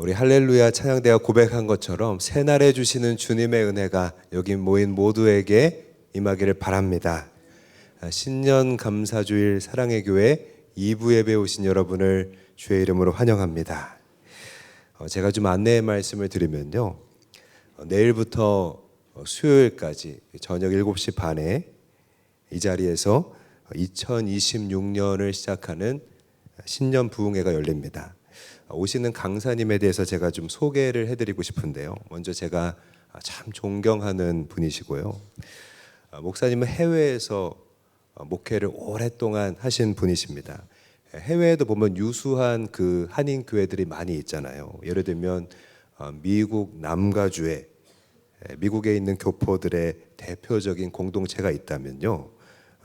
우리 할렐루야 찬양대가 고백한 것처럼 새날에 주시는 주님의 은혜가 여기 모인 모두에게 임하기를 바랍니다. 신년 감사주일 사랑의 교회 2부 예배 오신 여러분을 주의 이름으로 환영합니다. 제가 좀 안내의 말씀을 드리면요, 내일부터 수요일까지 저녁 7시 반에 이 자리에서 2026년을 시작하는 신년 부흥회가 열립니다. 오시는 강사님에 대해서 제가 좀 소개를 해드리고 싶은데요. 먼저 제가 참 존경하는 분이시고요. 목사님은 해외에서 목회를 오랫동안 하신 분이십니다. 해외에도 보면 유수한 그 한인 교회들이 많이 있잖아요. 예를 들면 미국 남가주에 미국에 있는 교포들의 대표적인 공동체가 있다면요,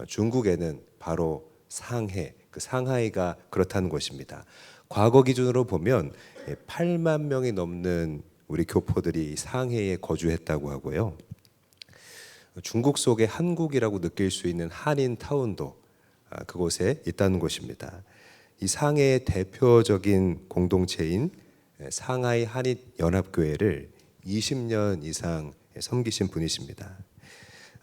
중국에는 바로 상해, 그 상하이가 그렇다는 것입니다. 과거 기준으로 보면 8만 명이 넘는 우리 교포들이 상해에 거주했다고 하고요. 중국 속에 한국이라고 느낄 수 있는 한인 타운도 그곳에 있다는 것입니다. 이 상해의 대표적인 공동체인 상하이 한인 연합교회를 20년 이상 섬기신 분이십니다.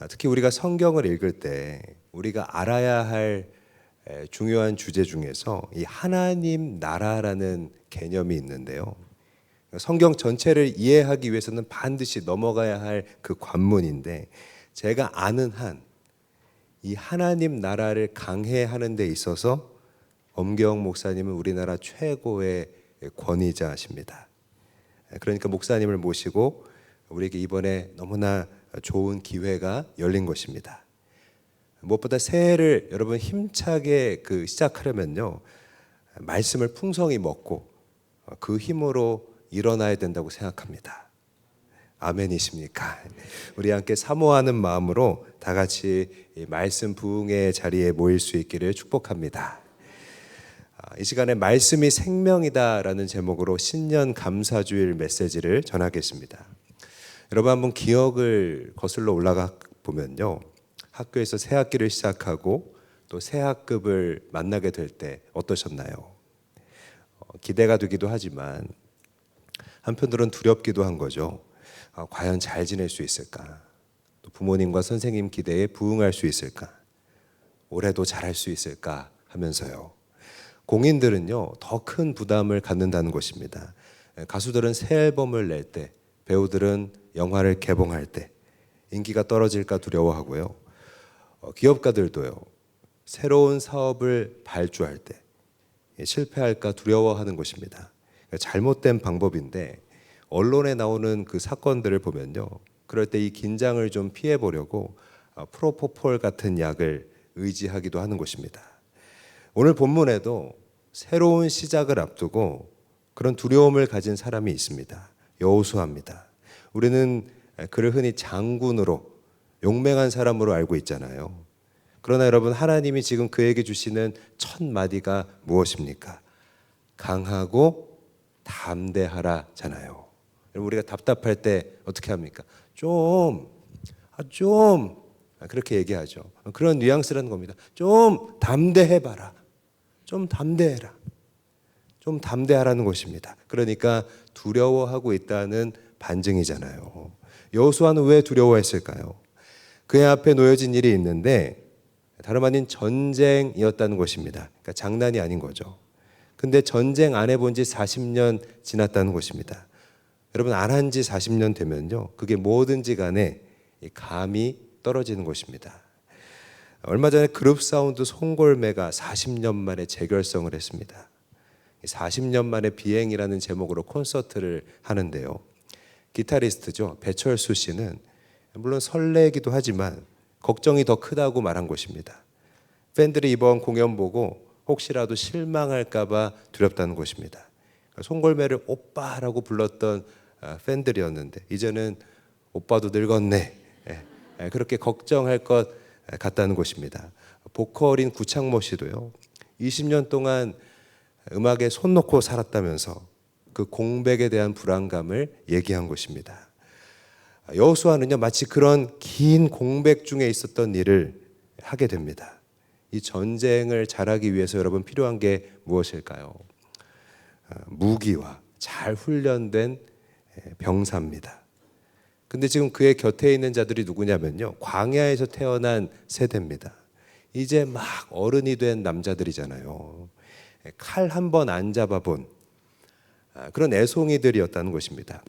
특히 우리가 성경을 읽을 때 우리가 알아야 할 중요한 주제 중에서 이 하나님 나라라는 개념이 있는데요, 성경 전체를 이해하기 위해서는 반드시 넘어가야 할 그 관문인데, 제가 아는 한 이 하나님 나라를 강해하는 데 있어서 엄경 목사님은 우리나라 최고의 권위자십니다. 그러니까 목사님을 모시고 우리에게 이번에 너무나 좋은 기회가 열린 것입니다. 무엇보다 새해를 여러분 힘차게 시작하려면요, 말씀을 풍성히 먹고 그 힘으로 일어나야 된다고 생각합니다. 아멘이십니까? 우리 함께 사모하는 마음으로 다 같이 말씀 부흥의 자리에 모일 수 있기를 축복합니다. 이 시간에 말씀이 생명이다라는 제목으로 신년 감사주일 메시지를 전하겠습니다. 여러분 한번 기억을 거슬러 올라가 보면요, 학교에서 새 학기를 시작하고 또 새 학급을 만나게 될 때 어떠셨나요? 기대가 되기도 하지만 한편으로는 두렵기도 한 거죠. 과연 잘 지낼 수 있을까? 또 부모님과 선생님 기대에 부응할 수 있을까? 올해도 잘할 수 있을까? 하면서요. 공인들은요, 더 큰 부담을 갖는다는 것입니다. 가수들은 새 앨범을 낼 때, 배우들은 영화를 개봉할 때 인기가 떨어질까 두려워하고요. 기업가들도요, 새로운 사업을 발주할 때 실패할까 두려워하는 것입니다. 잘못된 방법인데, 언론에 나오는 그 사건들을 보면요, 그럴 때 이 긴장을 좀 피해 보려고 프로포폴 같은 약을 의지하기도 하는 것입니다. 오늘 본문에도 새로운 시작을 앞두고 그런 두려움을 가진 사람이 있습니다. 여호수아입니다. 우리는 그를 흔히 장군으로, 용맹한 사람으로 알고 있잖아요. 그러나 여러분, 하나님이 지금 그에게 주시는 첫 마디가 무엇입니까? 강하고 담대하라잖아요. 우리가 답답할 때 어떻게 합니까? 좀 그렇게 얘기하죠. 그런 뉘앙스라는 겁니다. 좀 담대해봐라. 좀 담대해라. 좀 담대하라는 것입니다. 그러니까 두려워하고 있다는 반증이잖아요. 여호수아는 왜 두려워했을까요? 그의 앞에 놓여진 일이 있는데 다름 아닌 전쟁이었다는 것입니다. 그러니까 장난이 아닌 거죠. 근데 전쟁 안 해본 지 40년 지났다는 것입니다. 여러분, 안 한 지 40년 되면요, 그게 뭐든지 간에 감이 떨어지는 것입니다. 얼마 전에 그룹 사운드 송골매가 40년 만에 재결성을 했습니다. 40년 만에 비행이라는 제목으로 콘서트를 하는데요, 기타리스트죠, 배철수 씨는 물론 설레기도 하지만 걱정이 더 크다고 말한 것입니다. 팬들이 이번 공연 보고 혹시라도 실망할까 봐 두렵다는 것입니다. 송골매를 오빠라고 불렀던 팬들이었는데 이제는 오빠도 늙었네, 그렇게 걱정할 것 같다는 것입니다. 보컬인 구창모 씨도요, 20년 동안 음악에 손 놓고 살았다면서 그 공백에 대한 불안감을 얘기한 것입니다. 여호수아는요, 마치 그런 긴 공백 중에 있었던 일을 하게 됩니다. 이 전쟁을 잘하기 위해서 여러분 필요한 게 무엇일까요? 무기와 잘 훈련된 병사입니다. 근데 지금 그의 곁에 있는 자들이 누구냐면요, 광야에서 태어난 세대입니다. 이제 막 어른이 된 남자들이잖아요. 칼 한 번 안 잡아본 그런 애송이들이었다는 것입니다.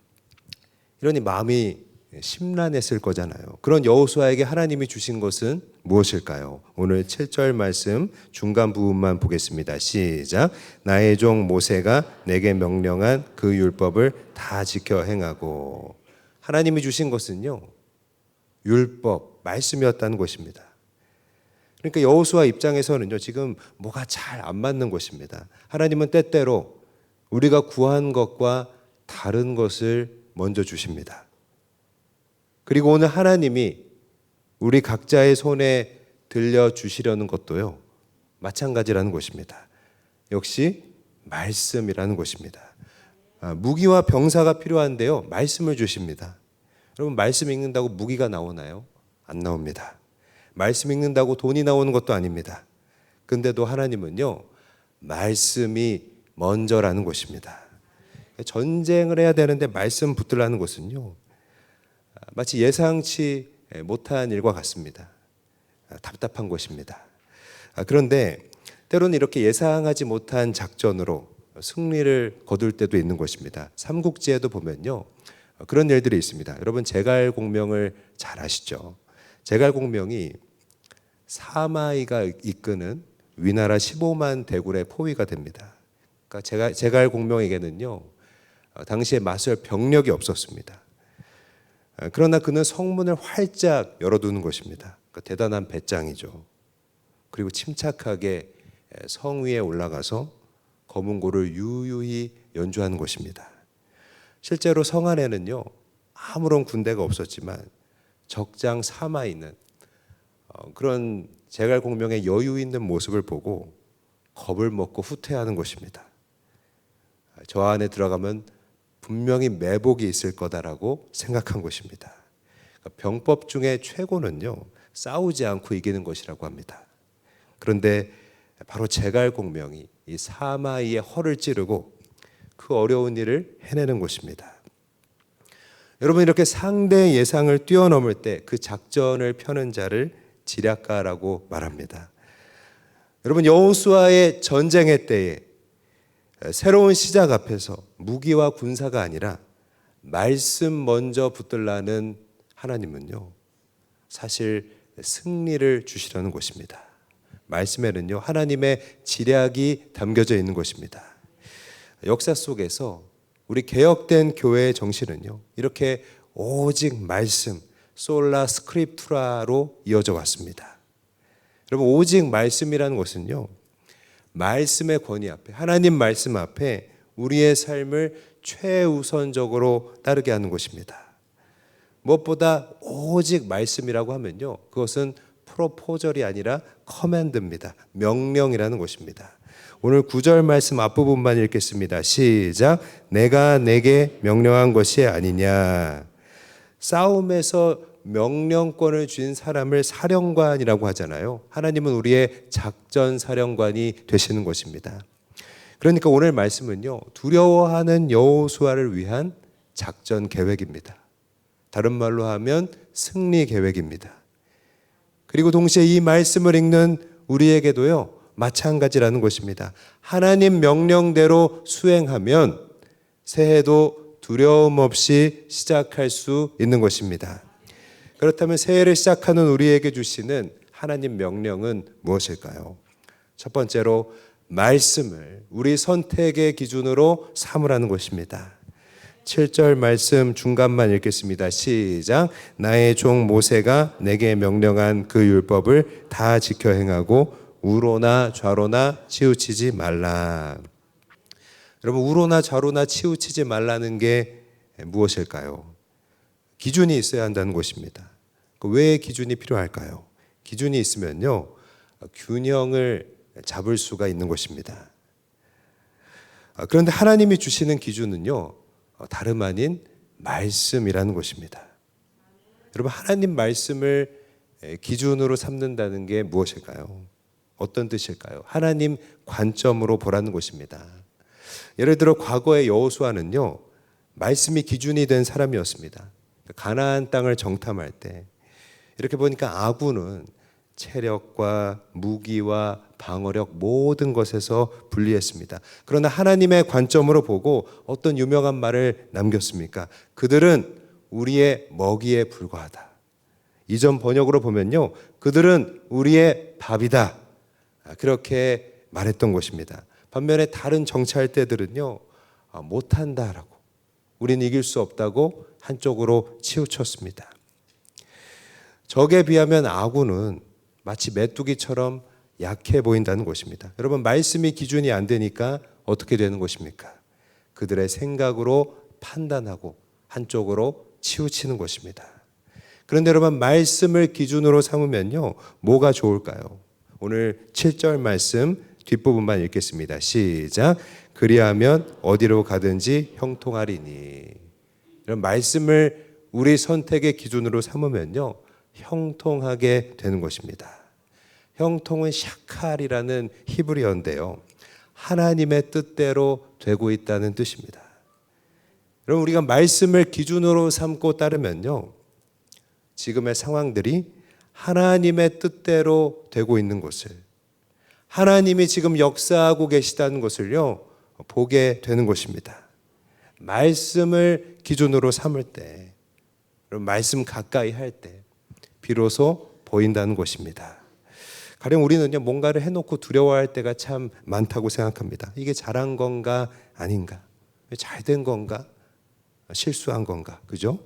이러니 마음이 심란했을 거잖아요. 그런 여호수아에게 하나님이 주신 것은 무엇일까요? 오늘 7절 말씀 중간 부분만 보겠습니다. 시작. 나의 종 모세가 내게 명령한 그 율법을 다 지켜 행하고. 하나님이 주신 것은요, 율법, 말씀이었다는 것입니다. 그러니까 여호수아 입장에서는요, 지금 뭐가 잘 안 맞는 것입니다. 하나님은 때때로 우리가 구한 것과 다른 것을 먼저 주십니다. 그리고 오늘 하나님이 우리 각자의 손에 들려주시려는 것도요, 마찬가지라는 것입니다. 역시 말씀이라는 것입니다. 무기와 병사가 필요한데요, 말씀을 주십니다. 여러분, 말씀 읽는다고 무기가 나오나요? 안 나옵니다. 말씀 읽는다고 돈이 나오는 것도 아닙니다. 근데도 하나님은요, 말씀이 먼저라는 것입니다. 전쟁을 해야 되는데 말씀 붙들라는 것은요, 마치 예상치 못한 일과 같습니다. 답답한 것입니다. 그런데 때로는 이렇게 예상하지 못한 작전으로 승리를 거둘 때도 있는 것입니다. 삼국지에도 보면요, 그런 일들이 있습니다. 여러분, 제갈공명을 잘 아시죠? 제갈공명이 사마이가 이끄는 위나라 15만 대군의 포위가 됩니다. 그러니까 제갈공명에게는요, 당시에 맞설 병력이 없었습니다. 그러나 그는 성문을 활짝 열어두는 것입니다. 그러니까 대단한 배짱이죠. 그리고 침착하게 성 위에 올라가서 검은고를 유유히 연주하는 것입니다. 실제로 성 안에는요, 아무런 군대가 없었지만 적장 사마이는 그런 제갈공명의 여유 있는 모습을 보고 겁을 먹고 후퇴하는 것입니다. 저 안에 들어가면 분명히 매복이 있을 거다라고 생각한 것입니다. 병법 중에 최고는요, 싸우지 않고 이기는 것이라고 합니다. 그런데 바로 제갈공명이 이 사마이의 허를 찌르고 그 어려운 일을 해내는 것입니다. 여러분, 이렇게 상대의 예상을 뛰어넘을 때 그 작전을 펴는 자를 지략가라고 말합니다. 여러분, 여호수아의 전쟁의 때에 새로운 시작 앞에서 무기와 군사가 아니라 말씀 먼저 붙들라는 하나님은요, 사실 승리를 주시려는 것입니다. 말씀에는요, 하나님의 지략이 담겨져 있는 것입니다. 역사 속에서 우리 개혁된 교회의 정신은요, 이렇게 오직 말씀, 솔라 스크립투라로 이어져 왔습니다. 여러분, 오직 말씀이라는 것은요, 말씀의 권위 앞에, 하나님 말씀 앞에 우리의 삶을 최우선적으로 따르게 하는 것입니다. 무엇보다 오직 말씀이라고 하면요, 그것은 프로포절이 아니라 커맨드입니다. 명령이라는 것입니다. 오늘 9절 말씀 앞부분만 읽겠습니다. 시작. 내가 내게 명령한 것이 아니냐. 싸움에서 명령권을 쥔 사람을 사령관이라고 하잖아요. 하나님은 우리의 작전 사령관이 되시는 것입니다. 그러니까 오늘 말씀은요, 두려워하는 여호수아를 위한 작전 계획입니다. 다른 말로 하면 승리 계획입니다. 그리고 동시에 이 말씀을 읽는 우리에게도요, 마찬가지라는 것입니다. 하나님 명령대로 수행하면 새해도 두려움 없이 시작할 수 있는 것입니다. 그렇다면 새해를 시작하는 우리에게 주시는 하나님 명령은 무엇일까요? 첫 번째로 말씀을 우리 선택의 기준으로 삼으라는 것입니다. 7절 말씀 중간만 읽겠습니다. 시작. 나의 종 모세가 내게 명령한 그 율법을 다 지켜 행하고 우로나 좌로나 치우치지 말라. 여러분, 우로나 좌로나 치우치지 말라는 게 무엇일까요? 기준이 있어야 한다는 것입니다. 왜 기준이 필요할까요? 기준이 있으면요, 균형을 잡을 수가 있는 것입니다. 그런데 하나님이 주시는 기준은요, 다름 아닌 말씀이라는 것입니다. 여러분, 하나님 말씀을 기준으로 삼는다는 게 무엇일까요? 어떤 뜻일까요? 하나님 관점으로 보라는 것입니다. 예를 들어 과거의 여호수아는요, 말씀이 기준이 된 사람이었습니다. 가나안 땅을 정탐할 때 이렇게 보니까 아군은 체력과 무기와 방어력 모든 것에서 불리했습니다. 그러나 하나님의 관점으로 보고 어떤 유명한 말을 남겼습니까? 그들은 우리의 먹이에 불과하다. 이전 번역으로 보면요, 그들은 우리의 밥이다. 그렇게 말했던 것입니다. 반면에 다른 정찰대들은요, 못한다라고, 우린 이길 수 없다고 한쪽으로 치우쳤습니다. 적에 비하면 아군은 마치 메뚜기처럼 약해 보인다는 것입니다. 여러분, 말씀이 기준이 안 되니까 어떻게 되는 것입니까? 그들의 생각으로 판단하고 한쪽으로 치우치는 것입니다. 그런데 여러분, 말씀을 기준으로 삼으면요, 뭐가 좋을까요? 오늘 7절 말씀 뒷부분만 읽겠습니다. 시작. 그리하면 어디로 가든지 형통하리니. 이런 말씀을 우리 선택의 기준으로 삼으면요, 형통하게 되는 것입니다. 형통은 샤칼이라는 히브리어인데요, 하나님의 뜻대로 되고 있다는 뜻입니다. 여러분, 우리가 말씀을 기준으로 삼고 따르면요, 지금의 상황들이 하나님의 뜻대로 되고 있는 것을, 하나님이 지금 역사하고 계시다는 것을요, 보게 되는 것입니다. 말씀을 기준으로 삼을 때, 말씀 가까이 할 때 비로소 보인다는 것입니다. 가령 우리는요, 뭔가를 해놓고 두려워할 때가 참 많다고 생각합니다. 이게 잘한 건가 아닌가? 잘된 건가? 실수한 건가? 그죠?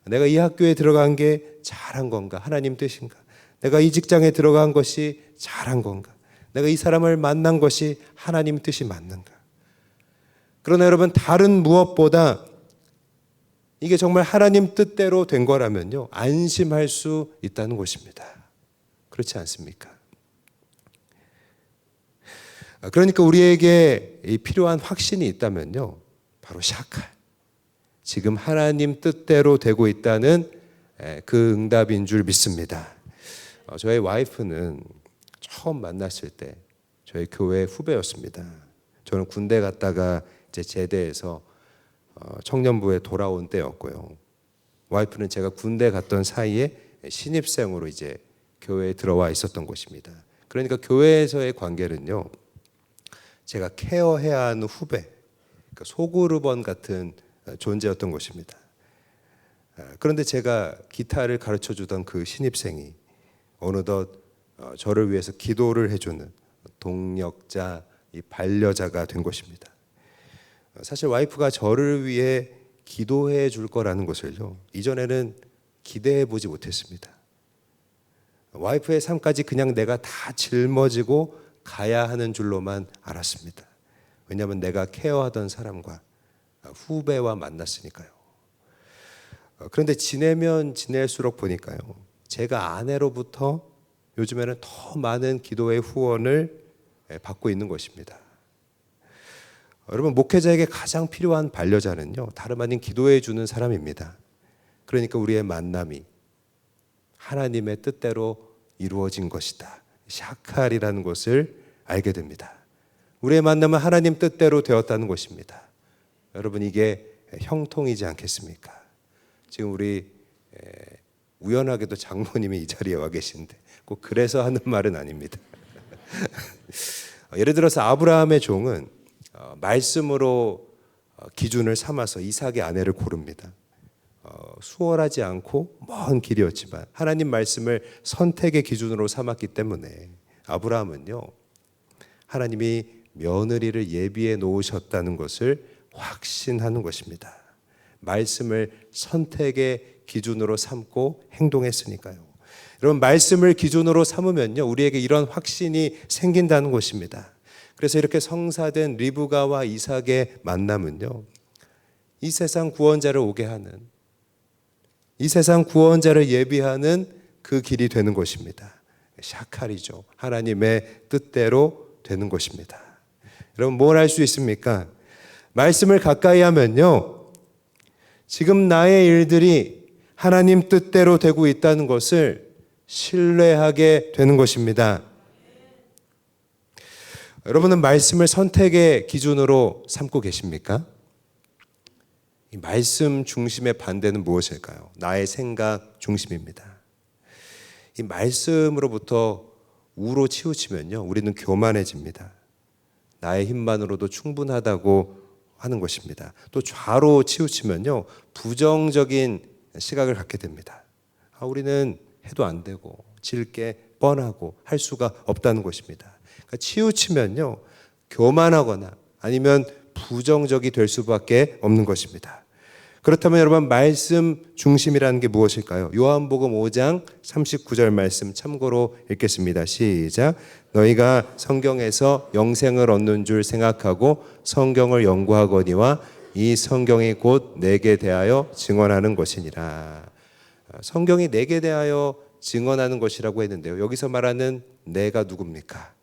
내가 이 학교에 들어간 게 잘한 건가? 하나님 뜻인가? 내가 이 직장에 들어간 것이 잘한 건가? 내가 이 사람을 만난 것이 하나님 뜻이 맞는가? 그러나 여러분, 다른 무엇보다 이게 정말 하나님 뜻대로 된 거라면요, 안심할 수 있다는 것입니다. 그렇지 않습니까? 그러니까 우리에게 필요한 확신이 있다면요, 바로 샤칼, 지금 하나님 뜻대로 되고 있다는 그 응답인 줄 믿습니다. 저희 와이프는 처음 만났을 때 저희 교회 후배였습니다. 저는 군대 갔다가 이제 제대해서 청년부에 돌아온 때였고요. 와이프는 제가 군대 갔던 사이에 신입생으로 이제 교회에 들어와 있었던 것입니다. 그러니까 교회에서의 관계는요, 제가 케어해야 하는 후배, 그러니까 소그룹원 같은 존재였던 것입니다. 그런데 제가 기타를 가르쳐 주던 그 신입생이 어느덧 저를 위해서 기도를 해주는 동력자, 이 반려자가 된 것입니다. 사실 와이프가 저를 위해 기도해 줄 거라는 것을요, 이전에는 기대해 보지 못했습니다. 와이프의 삶까지 그냥 내가 다 짊어지고 가야 하는 줄로만 알았습니다. 왜냐하면 내가 케어하던 사람과 후배와 만났으니까요. 그런데 지내면 지낼수록 보니까요, 제가 아내로부터 요즘에는 더 많은 기도의 후원을 받고 있는 것입니다. 여러분, 목회자에게 가장 필요한 반려자는요, 다름 아닌 기도해 주는 사람입니다. 그러니까 우리의 만남이 하나님의 뜻대로 이루어진 것이다, 샤칼이라는 것을 알게 됩니다. 우리의 만남은 하나님 뜻대로 되었다는 것입니다. 여러분, 이게 형통이지 않겠습니까? 지금 우리 우연하게도 장모님이 이 자리에 와 계신데 꼭 그래서 하는 말은 아닙니다. 예를 들어서 아브라함의 종은 말씀으로 기준을 삼아서 이삭의 아내를 고릅니다. 수월하지 않고 먼 길이었지만 하나님 말씀을 선택의 기준으로 삼았기 때문에 아브라함은요, 하나님이 며느리를 예비해 놓으셨다는 것을 확신하는 것입니다. 말씀을 선택의 기준으로 삼고 행동했으니까요. 여러분, 말씀을 기준으로 삼으면요, 우리에게 이런 확신이 생긴다는 것입니다. 그래서 이렇게 성사된 리브가와 이삭의 만남은요, 이 세상 구원자를 오게 하는, 이 세상 구원자를 예비하는 그 길이 되는 것입니다. 샤칼이죠. 하나님의 뜻대로 되는 것입니다. 여러분, 뭘 할 수 있습니까? 말씀을 가까이 하면요, 지금 나의 일들이 하나님 뜻대로 되고 있다는 것을 신뢰하게 되는 것입니다. 여러분은 말씀을 선택의 기준으로 삼고 계십니까? 이 말씀 중심의 반대는 무엇일까요? 나의 생각 중심입니다. 이 말씀으로부터 우로 치우치면요, 우리는 교만해집니다. 나의 힘만으로도 충분하다고 하는 것입니다. 또 좌로 치우치면요, 부정적인 시각을 갖게 됩니다. 우리는 해도 안 되고 질 게 뻔하고 할 수가 없다는 것입니다. 그러니까 치우치면요, 교만하거나 아니면 부정적이 될 수밖에 없는 것입니다. 그렇다면 여러분, 말씀 중심이라는 게 무엇일까요? 요한복음 5장 39절 말씀 참고로 읽겠습니다. 시작. 너희가 성경에서 영생을 얻는 줄 생각하고 성경을 연구하거니와 이 성경이 곧 내게 대하여 증언하는 것이니라. 성경이 내게 대하여 증언하는 것이라고 했는데요, 여기서 말하는 내가 누굽니까?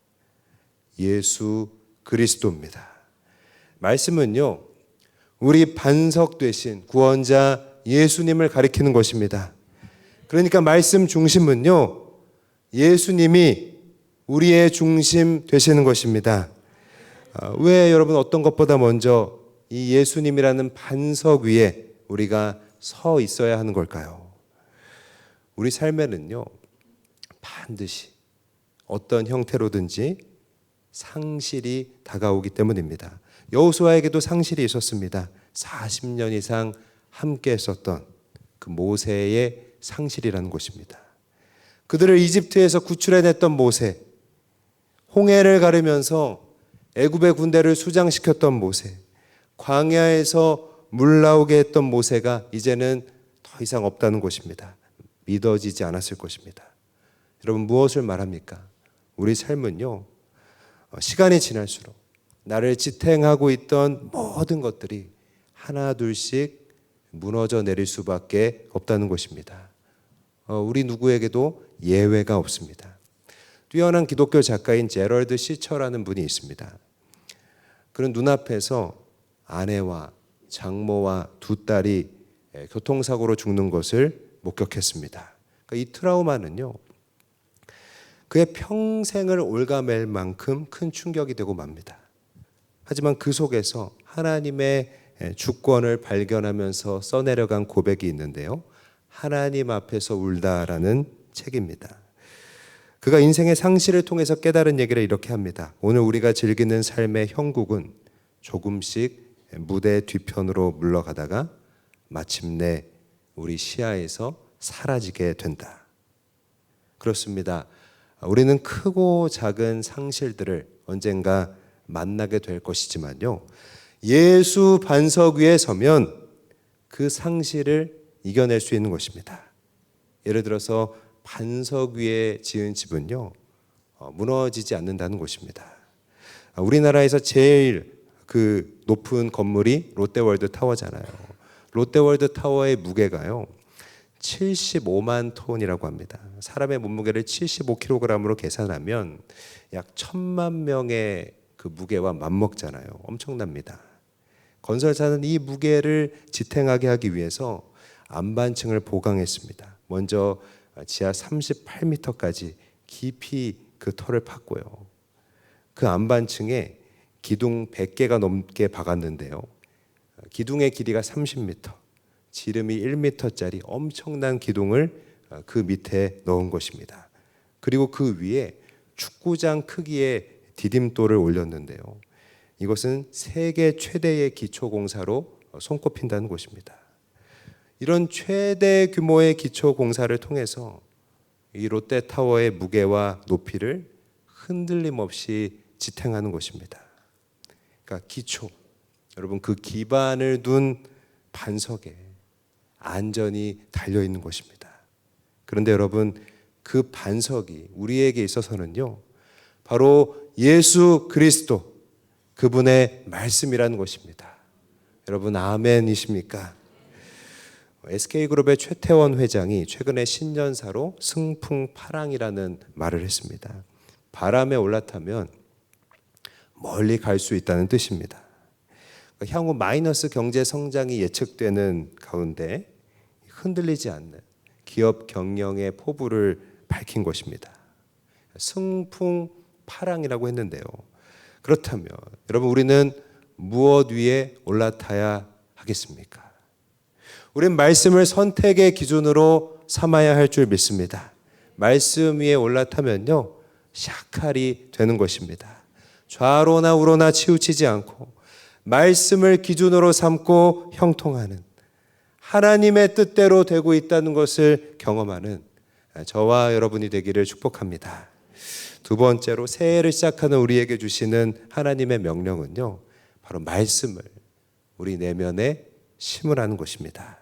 예수 그리스도입니다. 말씀은요, 우리 반석 되신 구원자 예수님을 가리키는 것입니다. 그러니까 말씀 중심은요, 예수님이 우리의 중심 되시는 것입니다. 왜 여러분 어떤 것보다 먼저 이 예수님이라는 반석 위에 우리가 서 있어야 하는 걸까요? 우리 삶에는요, 반드시 어떤 형태로든지 상실이 다가오기 때문입니다. 여호수아에게도 상실이 있었습니다. 40년 이상 함께 했었던 그 모세의 상실이라는 것입니다. 그들을 이집트에서 구출해냈던 모세, 홍해를 가르면서 애굽의 군대를 수장시켰던 모세, 광야에서 물 나오게 했던 모세가 이제는 더 이상 없다는 것입니다. 믿어지지 않았을 것입니다. 여러분, 무엇을 말합니까? 우리 삶은요, 시간이 지날수록 나를 지탱하고 있던 모든 것들이 하나 둘씩 무너져 내릴 수밖에 없다는 것입니다. 우리 누구에게도 예외가 없습니다. 뛰어난 기독교 작가인 제럴드 시처라는 분이 있습니다. 그는 눈앞에서 아내와 장모와 두 딸이 교통사고로 죽는 것을 목격했습니다. 이 트라우마는요, 그의 평생을 옭아맬 만큼 큰 충격이 되고 맙니다. 하지만 그 속에서 하나님의 주권을 발견하면서 써내려간 고백이 있는데요, 하나님 앞에서 울다라는 책입니다. 그가 인생의 상실을 통해서 깨달은 얘기를 이렇게 합니다. 오늘 우리가 즐기는 삶의 형국은 조금씩 무대 뒤편으로 물러가다가 마침내 우리 시야에서 사라지게 된다. 그렇습니다. 우리는 크고 작은 상실들을 언젠가 만나게 될 것이지만요, 예수 반석 위에 서면 그 상실을 이겨낼 수 있는 것입니다. 예를 들어서 반석 위에 지은 집은요, 무너지지 않는다는 것입니다. 우리나라에서 제일 그 높은 건물이 롯데월드 타워잖아요. 롯데월드 타워의 무게가요, 75만 톤이라고 합니다. 사람의 몸무게를 75kg으로 계산하면 약 1000만 명의 그 무게와 맞먹잖아요. 엄청납니다. 건설사는 이 무게를 지탱하게 하기 위해서 안반층을 보강했습니다. 먼저 지하 38m까지 깊이 그 터를 팠고요. 그 안반층에 기둥 100개가 넘게 박았는데요. 기둥의 길이가 30m, 지름이 1m짜리 엄청난 기둥을 그 밑에 넣은 것입니다. 그리고 그 위에 축구장 크기의 디딤돌을 올렸는데요, 이것은 세계 최대의 기초공사로 손꼽힌다는 것입니다. 이런 최대 규모의 기초공사를 통해서 이 롯데타워의 무게와 높이를 흔들림 없이 지탱하는 것입니다. 그러니까 기초, 여러분, 그 기반을 둔 반석에 안전이 달려있는 것입니다. 그런데 여러분, 그 반석이 우리에게 있어서는요, 바로 예수 그리스도, 그분의 말씀이라는 것입니다. 여러분, 아멘이십니까? SK그룹의 최태원 회장이 최근에 신년사로 승풍파랑이라는 말을 했습니다. 바람에 올라타면 멀리 갈 수 있다는 뜻입니다. 향후 마이너스 경제 성장이 예측되는 가운데 흔들리지 않는 기업 경영의 포부를 밝힌 것입니다. 승풍파랑이라고 했는데요, 그렇다면 여러분, 우리는 무엇 위에 올라타야 하겠습니까? 우린 말씀을 선택의 기준으로 삼아야 할 줄 믿습니다. 말씀 위에 올라타면요, 샤칼이 되는 것입니다. 좌로나 우로나 치우치지 않고 말씀을 기준으로 삼고 형통하는, 하나님의 뜻대로 되고 있다는 것을 경험하는 저와 여러분이 되기를 축복합니다. 두 번째로, 새해를 시작하는 우리에게 주시는 하나님의 명령은요, 바로 말씀을 우리 내면에 심으라는 것입니다.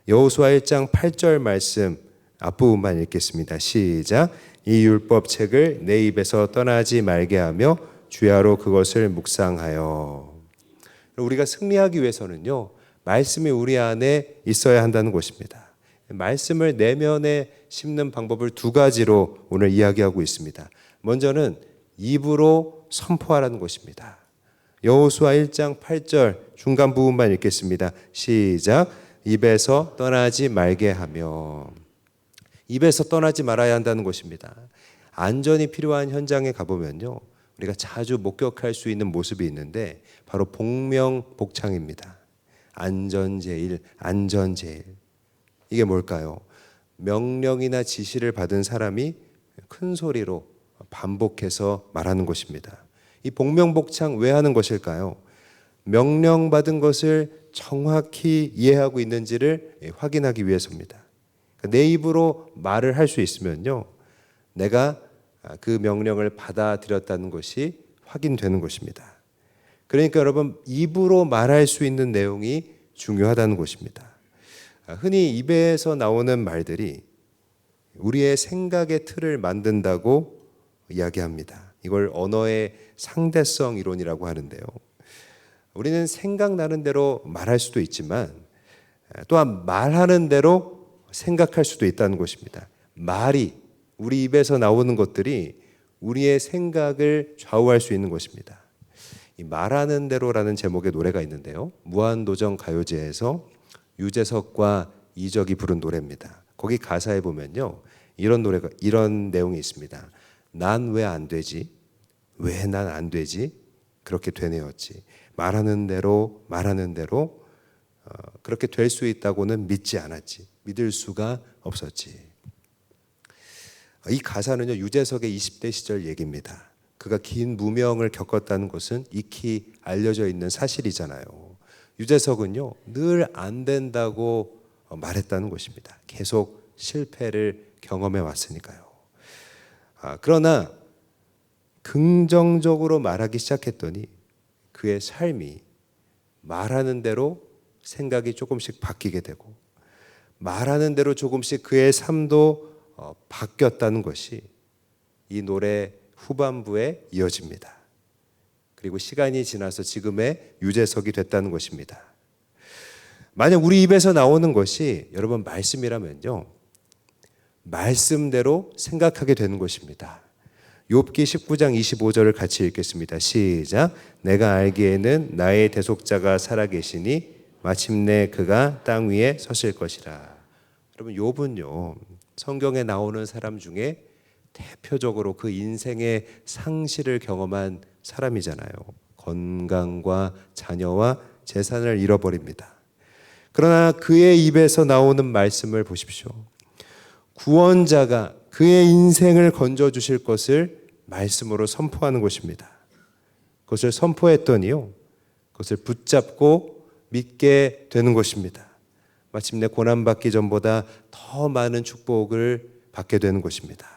여호수아 1장 8절 말씀 앞부분만 읽겠습니다. 시작. 이 율법책을 내 입에서 떠나지 말게 하며 주야로 그것을 묵상하여. 우리가 승리하기 위해서는요, 말씀이 우리 안에 있어야 한다는 것입니다. 말씀을 내면에 심는 방법을 두 가지로 오늘 이야기하고 있습니다. 먼저는 입으로 선포하라는 것입니다. 여호수아 1장 8절 중간 부분만 읽겠습니다. 시작. 입에서 떠나지 말게 하며. 입에서 떠나지 말아야 한다는 것입니다. 안전이 필요한 현장에 가보면요, 우리가 자주 목격할 수 있는 모습이 있는데 바로 복명복창입니다. 안전제일, 안전제일. 이게 뭘까요? 명령이나 지시를 받은 사람이 큰 소리로 반복해서 말하는 것입니다. 이 복명복창 왜 하는 것일까요? 명령받은 것을 정확히 이해하고 있는지를 확인하기 위해서입니다. 내 입으로 말을 할 수 있으면요, 내가 그 명령을 받아들였다는 것이 확인되는 것입니다. 그러니까 여러분, 입으로 말할 수 있는 내용이 중요하다는 것입니다. 흔히 입에서 나오는 말들이 우리의 생각의 틀을 만든다고 이야기합니다. 이걸 언어의 상대성 이론이라고 하는데요. 우리는 생각나는 대로 말할 수도 있지만 또한 말하는 대로 생각할 수도 있다는 것입니다. 말이, 우리 입에서 나오는 것들이 우리의 생각을 좌우할 수 있는 것입니다. 이 말하는 대로라는 제목의 노래가 있는데요, 무한도전 가요제에서 유재석과 이적이 부른 노래입니다. 거기 가사에 보면요, 이런 내용이 있습니다. 난 왜 안 되지? 왜 난 안 되지? 그렇게 되뇌었지. 말하는 대로 그렇게 될 수 있다고는 믿지 않았지. 믿을 수가 없었지. 이 가사는요, 유재석의 20대 시절 얘기입니다. 그가 긴 무명을 겪었다는 것은 익히 알려져 있는 사실이잖아요. 유재석은요, 늘 안 된다고 말했다는 것입니다. 계속 실패를 경험해 왔으니까요. 그러나 긍정적으로 말하기 시작했더니 그의 삶이 말하는 대로 생각이 조금씩 바뀌게 되고, 말하는 대로 조금씩 그의 삶도 바뀌었다는 것이 이 노래 후반부에 이어집니다. 그리고 시간이 지나서 지금의 유재석이 됐다는 것입니다. 만약 우리 입에서 나오는 것이 여러분 말씀이라면요, 말씀대로 생각하게 되는 것입니다. 욥기 19장 25절을 같이 읽겠습니다. 시작. 내가 알기에는 나의 대속자가 살아계시니 마침내 그가 땅 위에 서실 것이라. 여러분, 욥은요, 성경에 나오는 사람 중에 대표적으로 그 인생의 상실을 경험한 사람이잖아요. 건강과 자녀와 재산을 잃어버립니다. 그러나 그의 입에서 나오는 말씀을 보십시오. 구원자가 그의 인생을 건져주실 것을 말씀으로 선포하는 것입니다. 그것을 선포했더니요, 그것을 붙잡고 믿게 되는 것입니다. 마침내 고난받기 전보다 더 많은 축복을 받게 되는 것입니다.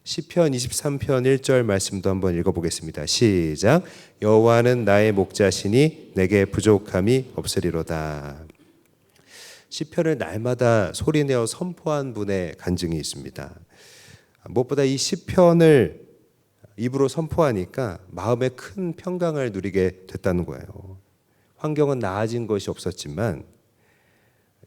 시편 23편 1절 말씀도 한번 읽어보겠습니다. 시작. 여호와는 나의 목자시니 내게 부족함이 없으리로다. 시편을 날마다 소리내어 선포한 분의 간증이 있습니다. 무엇보다 이 시편을 입으로 선포하니까 마음에 큰 평강을 누리게 됐다는 거예요. 환경은 나아진 것이 없었지만,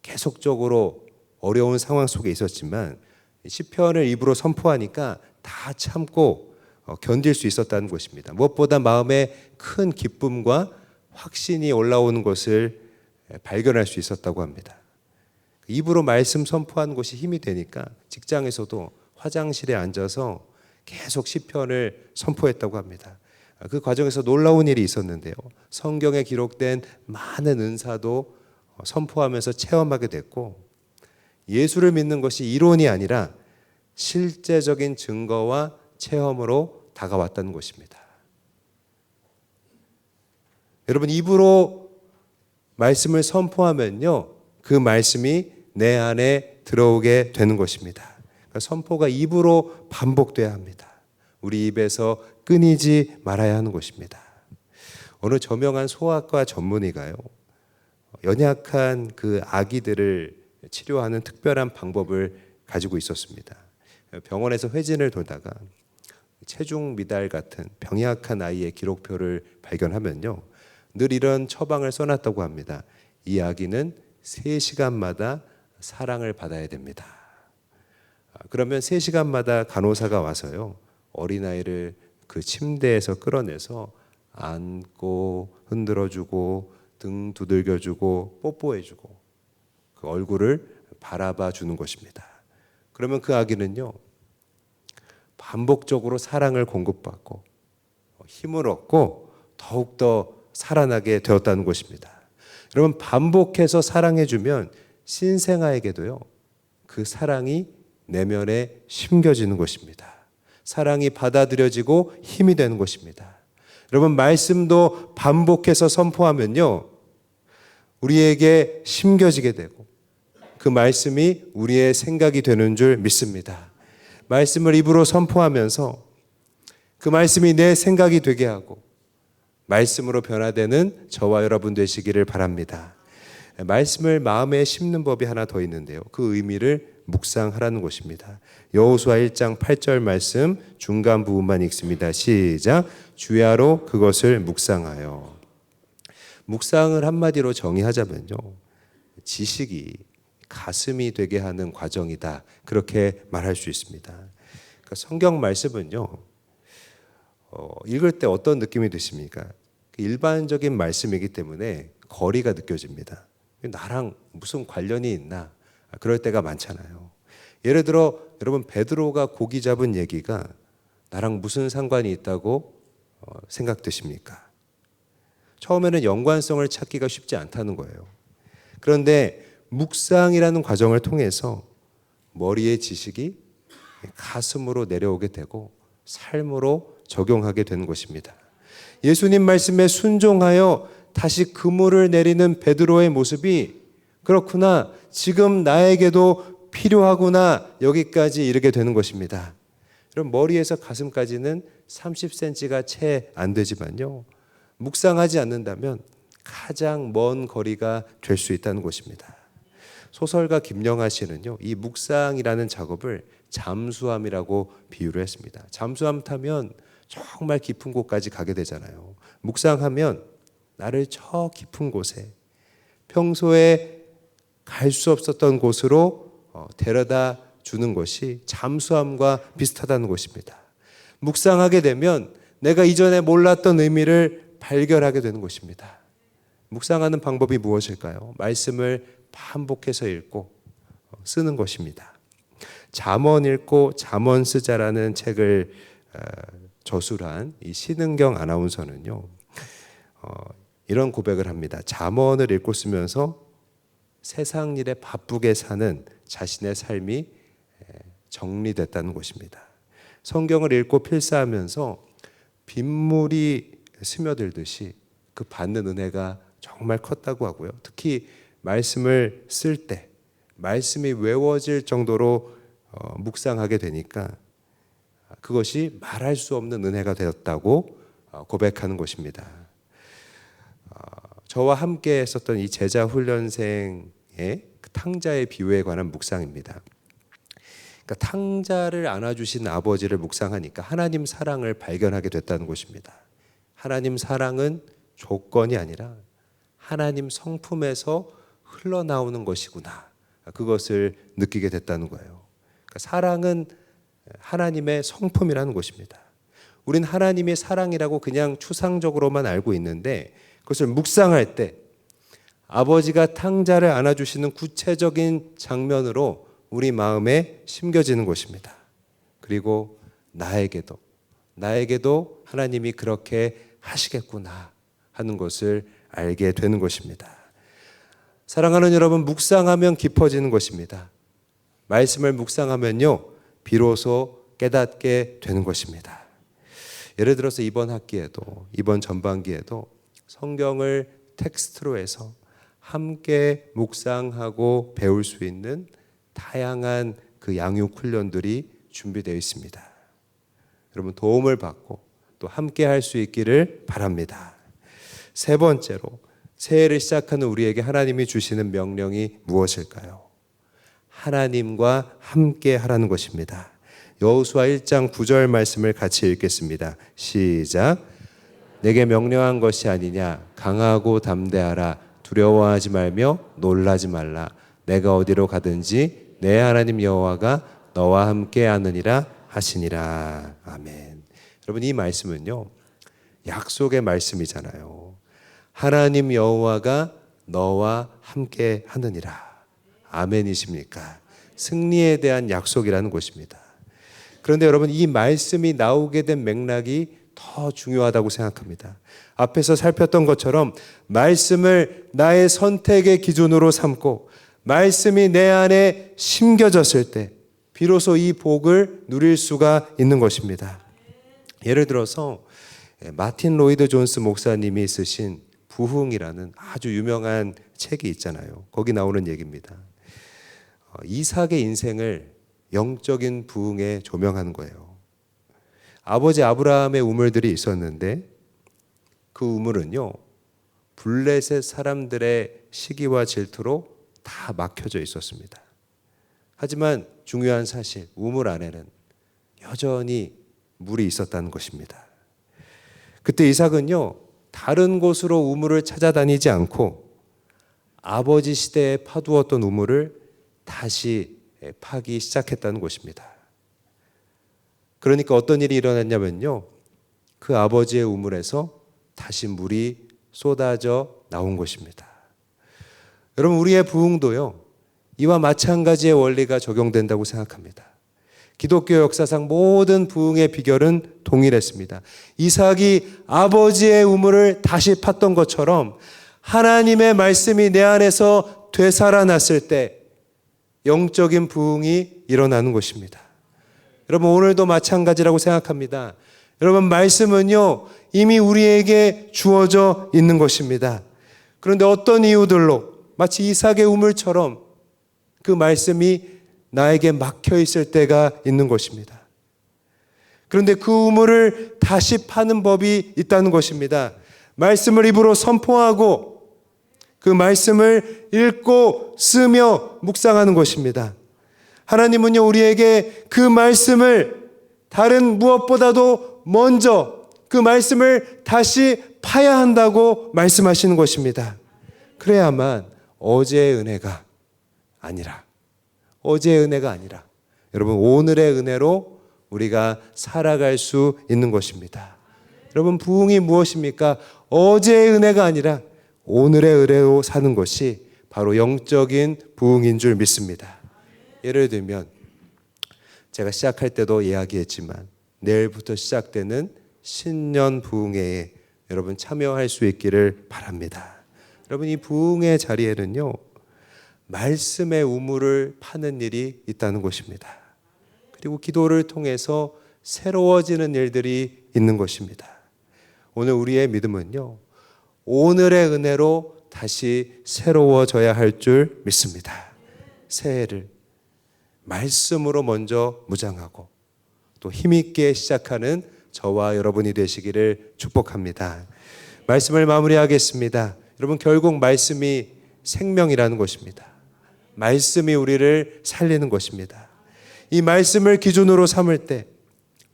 계속적으로 어려운 상황 속에 있었지만, 시편을 입으로 선포하니까 다 참고 견딜 수 있었다는 것입니다. 무엇보다 마음에 큰 기쁨과 확신이 올라오는 것을 발견할 수 있었다고 합니다. 입으로 말씀 선포하는 것이 힘이 되니까 직장에서도 화장실에 앉아서 계속 시편을 선포했다고 합니다. 그 과정에서 놀라운 일이 있었는데요. 성경에 기록된 많은 은사도 선포하면서 체험하게 됐고, 예수를 믿는 것이 이론이 아니라 실제적인 증거와 체험으로 다가왔다는 것입니다. 여러분, 입으로 말씀을 선포하면요, 그 말씀이 내 안에 들어오게 되는 것입니다. 그러니까 선포가 입으로 반복돼야 합니다. 우리 입에서 끊이지 말아야 하는 것입니다. 어느 저명한 소아과 전문의가요, 연약한 그 아기들을 치료하는 특별한 방법을 가지고 있었습니다. 병원에서 회진을 돌다가 체중 미달 같은 병약한 아이의 기록표를 발견하면요, 늘 이런 처방을 써놨다고 합니다. 이 아기는 3시간마다 사랑을 받아야 됩니다. 그러면 3시간마다 간호사가 와서요, 어린아이를 그 침대에서 끌어내서 안고 흔들어주고 등 두들겨주고 뽀뽀해주고 그 얼굴을 바라봐 주는 것입니다. 그러면 그 아기는요, 반복적으로 사랑을 공급받고 힘을 얻고 더욱더 살아나게 되었다는 것입니다. 여러분, 반복해서 사랑해주면 신생아에게도요, 그 사랑이 내면에 심겨지는 것입니다. 사랑이 받아들여지고 힘이 되는 것입니다. 여러분, 말씀도 반복해서 선포하면요, 우리에게 심겨지게 되고 그 말씀이 우리의 생각이 되는 줄 믿습니다. 말씀을 입으로 선포하면서 그 말씀이 내 생각이 되게 하고 말씀으로 변화되는 저와 여러분 되시기를 바랍니다. 말씀을 마음에 심는 법이 하나 더 있는데요, 그 의미를 묵상하라는 것입니다. 여호수아 1장 8절 말씀 중간 부분만 읽습니다. 시작. 주야로 그것을 묵상하여. 묵상을 한마디로 정의하자면요, 지식이 가슴이 되게 하는 과정이다, 그렇게 말할 수 있습니다. 그러니까 성경 말씀은요, 읽을 때 어떤 느낌이 드십니까? 일반적인 말씀이기 때문에 거리가 느껴집니다. 나랑 무슨 관련이 있나, 그럴 때가 많잖아요. 예를 들어 여러분, 베드로가 고기 잡은 얘기가 나랑 무슨 상관이 있다고 생각되십니까? 처음에는 연관성을 찾기가 쉽지 않다는 거예요. 그런데 묵상이라는 과정을 통해서 머리의 지식이 가슴으로 내려오게 되고 삶으로 적용하게 되는 것입니다. 예수님 말씀에 순종하여 다시 그물을 내리는 베드로의 모습이, 그렇구나, 지금 나에게도 필요하구나, 여기까지 이르게 되는 것입니다. 그럼 머리에서 가슴까지는 30cm가 채 안 되지만요, 묵상하지 않는다면 가장 먼 거리가 될 수 있다는 것입니다. 소설가 김영하 씨는요, 이 묵상이라는 작업을 잠수함이라고 비유를 했습니다. 잠수함 타면 정말 깊은 곳까지 가게 되잖아요. 묵상하면 나를 저 깊은 곳에, 평소에 갈 수 없었던 곳으로 데려다 주는 것이 잠수함과 비슷하다는 것입니다. 묵상하게 되면 내가 이전에 몰랐던 의미를 발견하게 되는 것입니다. 묵상하는 방법이 무엇일까요? 말씀을 반복해서 읽고 쓰는 것입니다. 잠언 읽고 잠언 쓰자라는 책을 저술한 이 신은경 아나운서는요, 이런 고백을 합니다. 잠언을 읽고 쓰면서 세상 일에 바쁘게 사는 자신의 삶이 정리됐다는 것입니다. 성경을 읽고 필사하면서 빗물이 스며들듯이 그 받는 은혜가 정말 컸다고 하고요. 특히 말씀을 쓸 때 말씀이 외워질 정도로 묵상하게 되니까 그것이 말할 수 없는 은혜가 되었다고 고백하는 것입니다. 저와 함께 했었던 이 제자 훈련생의 탕자의 비유에 관한 묵상입니다. 그러니까 탕자를 안아주신 아버지를 묵상하니까 하나님 사랑을 발견하게 됐다는 것입니다. 하나님 사랑은 조건이 아니라 하나님 성품에서 흘러나오는 것이구나, 그것을 느끼게 됐다는 거예요. 그러니까 사랑은 하나님의 성품이라는 것입니다. 우린 하나님의 사랑이라고 그냥 추상적으로만 알고 있는데 그것을 묵상할 때 아버지가 탕자를 안아주시는 구체적인 장면으로 우리 마음에 심겨지는 것입니다. 그리고 나에게도 나에게도 하나님이 그렇게 하시겠구나 하는 것을 알게 되는 것입니다. 사랑하는 여러분, 묵상하면 깊어지는 것입니다. 말씀을 묵상하면요, 비로소 깨닫게 되는 것입니다. 예를 들어서 이번 학기에도, 이번 전반기에도 성경을 텍스트로 해서 함께 묵상하고 배울 수 있는 다양한 그 양육 훈련들이 준비되어 있습니다. 여러분 도움을 받고 또 함께 할 수 있기를 바랍니다. 세 번째로, 새해를 시작하는 우리에게 하나님이 주시는 명령이 무엇일까요? 하나님과 함께 하라는 것입니다. 여호수아 1장 9절 말씀을 같이 읽겠습니다. 시작. 내게 명령한 것이 아니냐. 강하고 담대하라. 두려워하지 말며 놀라지 말라. 내가 어디로 가든지 내 하나님 여호와가 너와 함께 하느니라 하시니라. 아멘. 여러분, 이 말씀은요, 약속의 말씀이잖아요. 하나님 여호와가 너와 함께 하느니라. 아멘이십니까? 승리에 대한 약속이라는 것입니다. 그런데 여러분, 이 말씀이 나오게 된 맥락이 더 중요하다고 생각합니다. 앞에서 살폈던 것처럼 말씀을 나의 선택의 기준으로 삼고 말씀이 내 안에 심겨졌을 때 비로소 이 복을 누릴 수가 있는 것입니다. 예를 들어서 마틴 로이드 존스 목사님이 쓰신 부흥이라는 아주 유명한 책이 있잖아요. 거기 나오는 얘기입니다. 이삭의 인생을 영적인 부흥에 조명하는 거예요. 아버지 아브라함의 우물들이 있었는데 그 우물은요, 블레셋 사람들의 시기와 질투로 다 막혀져 있었습니다. 하지만 중요한 사실, 우물 안에는 여전히 물이 있었다는 것입니다. 그때 이삭은요, 다른 곳으로 우물을 찾아다니지 않고 아버지 시대에 파두었던 우물을 다시 파기 시작했다는 것입니다. 그러니까 어떤 일이 일어났냐면요, 그 아버지의 우물에서 다시 물이 쏟아져 나온 것입니다. 여러분, 우리의 부흥도요, 이와 마찬가지의 원리가 적용된다고 생각합니다. 기독교 역사상 모든 부흥의 비결은 동일했습니다. 이삭이 아버지의 우물을 다시 팠던 것처럼 하나님의 말씀이 내 안에서 되살아났을 때 영적인 부흥이 일어나는 것입니다. 여러분, 오늘도 마찬가지라고 생각합니다. 여러분, 말씀은요, 이미 우리에게 주어져 있는 것입니다. 그런데 어떤 이유들로 마치 이삭의 우물처럼 그 말씀이 나에게 막혀 있을 때가 있는 것입니다. 그런데 그 우물을 다시 파는 법이 있다는 것입니다. 말씀을 입으로 선포하고 그 말씀을 읽고 쓰며 묵상하는 것입니다. 하나님은요, 우리에게 그 말씀을 다른 무엇보다도 먼저 그 말씀을 다시 파야 한다고 말씀하시는 것입니다. 그래야만 어제의 은혜가 아니라 여러분, 오늘의 은혜로 우리가 살아갈 수 있는 것입니다. 여러분, 부흥이 무엇입니까? 어제의 은혜가 아니라 오늘의 은혜로 사는 것이 바로 영적인 부흥인 줄 믿습니다. 예를 들면 제가 시작할 때도 이야기했지만 내일부터 시작되는 신년 부흥회에 여러분 참여할 수 있기를 바랍니다. 여러분, 이 부흥회 자리에는요, 말씀의 우물을 파는 일이 있다는 것입니다. 그리고 기도를 통해서 새로워지는 일들이 있는 것입니다. 오늘 우리의 믿음은요, 오늘의 은혜로 다시 새로워져야 할 줄 믿습니다. 새해를 말씀으로 먼저 무장하고 또 힘있게 시작하는 저와 여러분이 되시기를 축복합니다. 말씀을 마무리하겠습니다. 여러분, 결국 말씀이 생명이라는 것입니다. 말씀이 우리를 살리는 것입니다. 이 말씀을 기준으로 삼을 때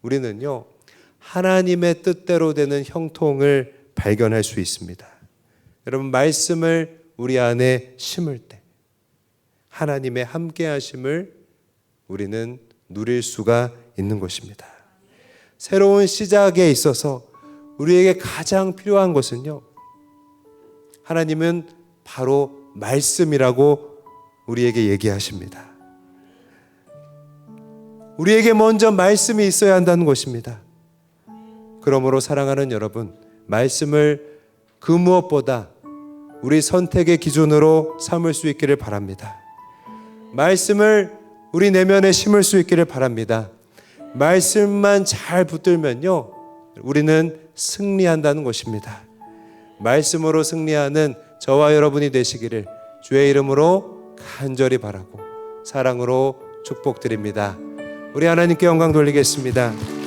우리는요, 하나님의 뜻대로 되는 형통을 발견할 수 있습니다. 여러분, 말씀을 우리 안에 심을 때 하나님의 함께 하심을 우리는 누릴 수가 있는 것입니다. 새로운 시작에 있어서 우리에게 가장 필요한 것은요, 하나님은 바로 말씀이라고 우리에게 얘기하십니다. 우리에게 먼저 말씀이 있어야 한다는 것입니다. 그러므로 사랑하는 여러분, 말씀을 그 무엇보다 우리 선택의 기준으로 삼을 수 있기를 바랍니다. 말씀을 우리 내면에 심을 수 있기를 바랍니다. 말씀만 잘 붙들면요, 우리는 승리한다는 것입니다. 말씀으로 승리하는 저와 여러분이 되시기를 주의 이름으로 간절히 바라고 사랑으로 축복드립니다. 우리 하나님께 영광 돌리겠습니다.